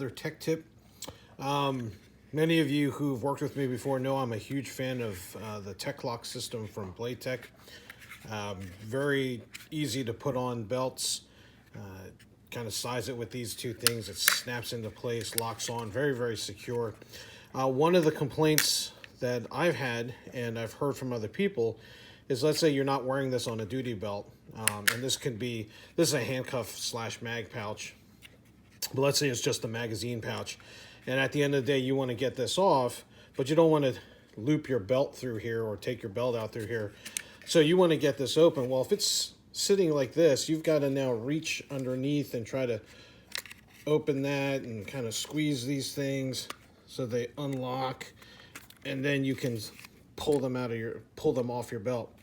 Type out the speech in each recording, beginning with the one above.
another tech tip. Many of you who've worked with me before know I'm a huge fan of the Tek-lok system from BladeTech. Very easy to put on belts. Kind of size it with these two things. It snaps into place, locks on, very, very secure. One of the complaints that I've had, and I've heard from other people, is let's say you're not wearing this on a duty belt, and this is a handcuff slash mag pouch, but let's say it's just a magazine pouch, and at the end of the day you want to get this off, but you don't want to loop your belt through here or take your belt out through here, so you want to get this open. Well, if it's sitting like this, you've got to now reach underneath and try to open that and kind of squeeze these things so they unlock, and then you can pull them off your belt.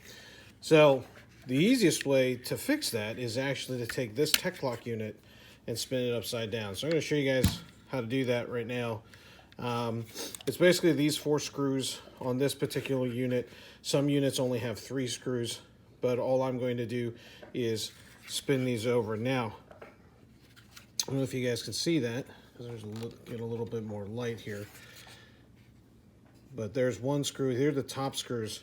So the easiest way to fix that is actually to take this Tek-lok unit and spin it upside down. So I'm going to show you guys how to do that right now. It's basically these 4 screws on this particular unit. Some units only have 3 screws, but all I'm going to do is spin these over. Now, I don't know if you guys can see that, because there's get a little bit more light here. But there's one screw here, the top screws.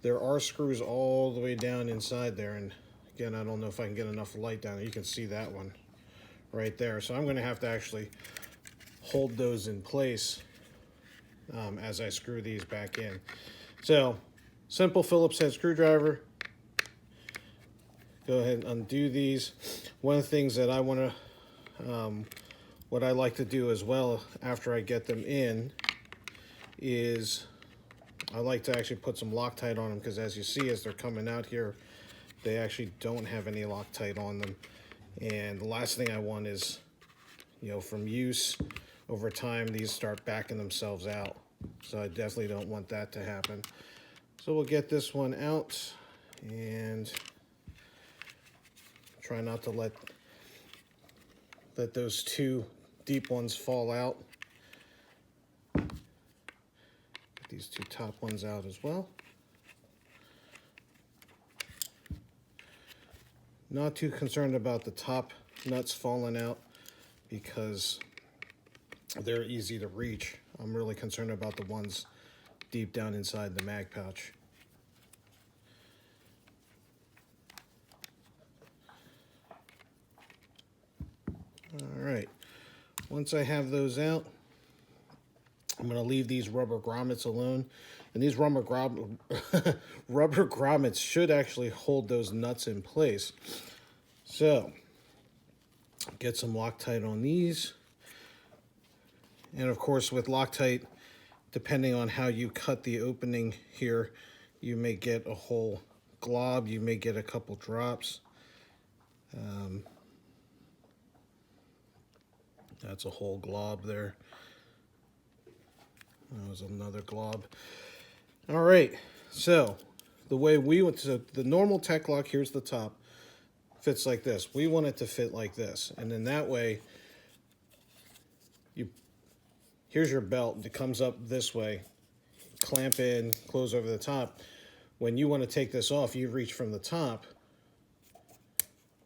There are screws all the way down inside there, and again, I don't know if I can get enough light down there. You can see that one right there. So I'm going to have to actually hold those in place as I screw these back in. So, simple Phillips head screwdriver. Go ahead and undo these. One of the things that I want to, what I like to do as well after I get them in, is I like to actually put some Loctite on them, because as you see, as they're coming out here, they actually don't have any Loctite on them. And the last thing I want is, from use over time, these start backing themselves out. So I definitely don't want that to happen. So we'll get this one out and try not to let those 2 deep ones fall out. These 2 top ones out as well. Not too concerned about the top nuts falling out because they're easy to reach. I'm really concerned about the ones deep down inside the mag pouch. All right, once I have those out, I'm going to leave these rubber grommets alone. And these rubber grommets should actually hold those nuts in place. So, get some Loctite on these. And of course, with Loctite, depending on how you cut the opening here, you may get a whole glob, you may get a couple drops. That's a whole glob there. That was another glob. All right, so the way we went to the normal Tek-lok, here's the top, fits like this. We want it to fit like this, and then that way, here's your belt. It comes up this way. Clamp in, close over the top. When you want to take this off, you reach from the top,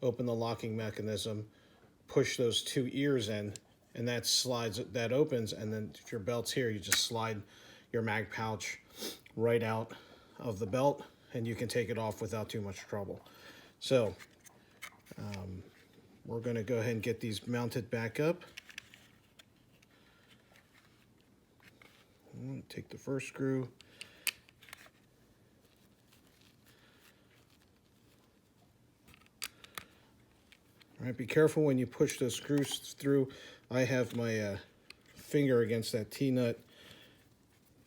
open the locking mechanism, push those 2 ears in, and that opens, and then if your belt's here, you just slide your mag pouch right out of the belt, and you can take it off without too much trouble. So, we're going to go ahead and get these mounted back up. Take the first screw. All right, be careful when you push those screws through. I have my finger against that T-nut.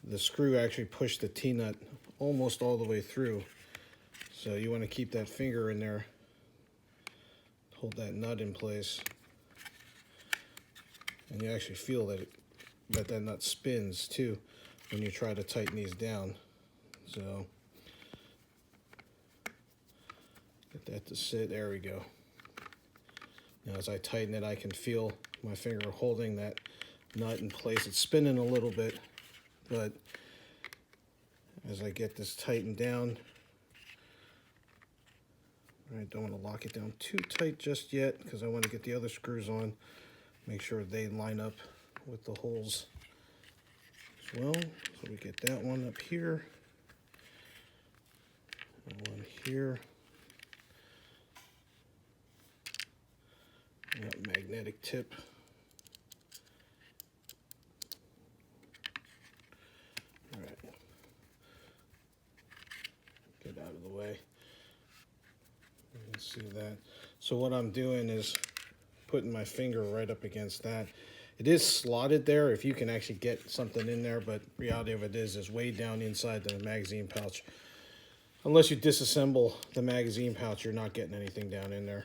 The screw actually pushed the T-nut almost all the way through. So you want to keep that finger in there. Hold that nut in place. And you actually feel that that nut spins too when you try to tighten these down. So get that to sit. There we go. Now as I tighten it, I can feel my finger holding that nut in place. It's spinning a little bit, but as I get this tightened down, I don't want to lock it down too tight just yet because I want to get the other screws on. Make sure they line up with the holes as well. So we get that one up here, and one here, and that magnetic tip. All right, get out of the way. You can see that. So what I'm doing is putting my finger right up against that. It is slotted there if you can actually get something in there, but reality of it is way down inside the magazine pouch. Unless you disassemble the magazine pouch, you're not getting anything down in there.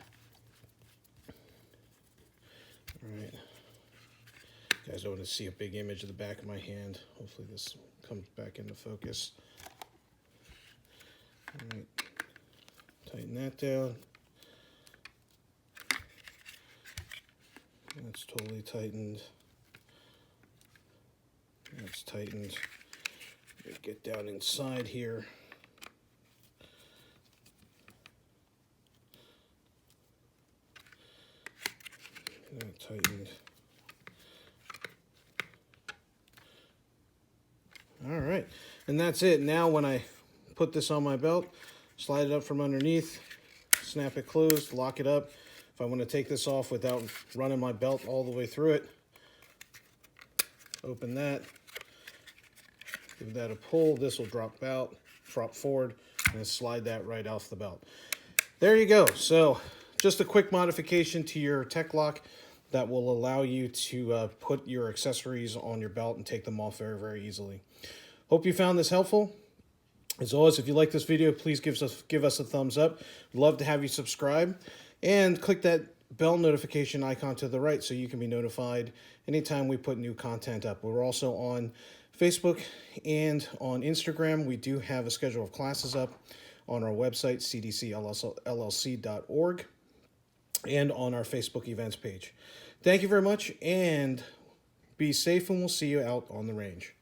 All right. You guys don't want to see a big image of the back of my hand. Hopefully this comes back into focus. All right. Tighten that down. That's totally tightened. That's tightened. Get down inside here. That tightened. All right, and that's it. Now when I put this on my belt, slide it up from underneath, snap it closed, lock it up. If I want to take this off without running my belt all the way through it, open that, give that a pull. This will drop forward, and then slide that right off the belt. There you go. So just a quick modification to your Tek-lok that will allow you to put your accessories on your belt and take them off very, very easily. Hope you found this helpful. As always, if you like this video, please give us a thumbs up. We'd love to have you subscribe. And click that bell notification icon to the right so you can be notified anytime we put new content up. We're also on Facebook and on Instagram. We do have a schedule of classes up on our website, cdcllc.org, and on our Facebook events page. Thank you very much, and be safe, and we'll see you out on the range.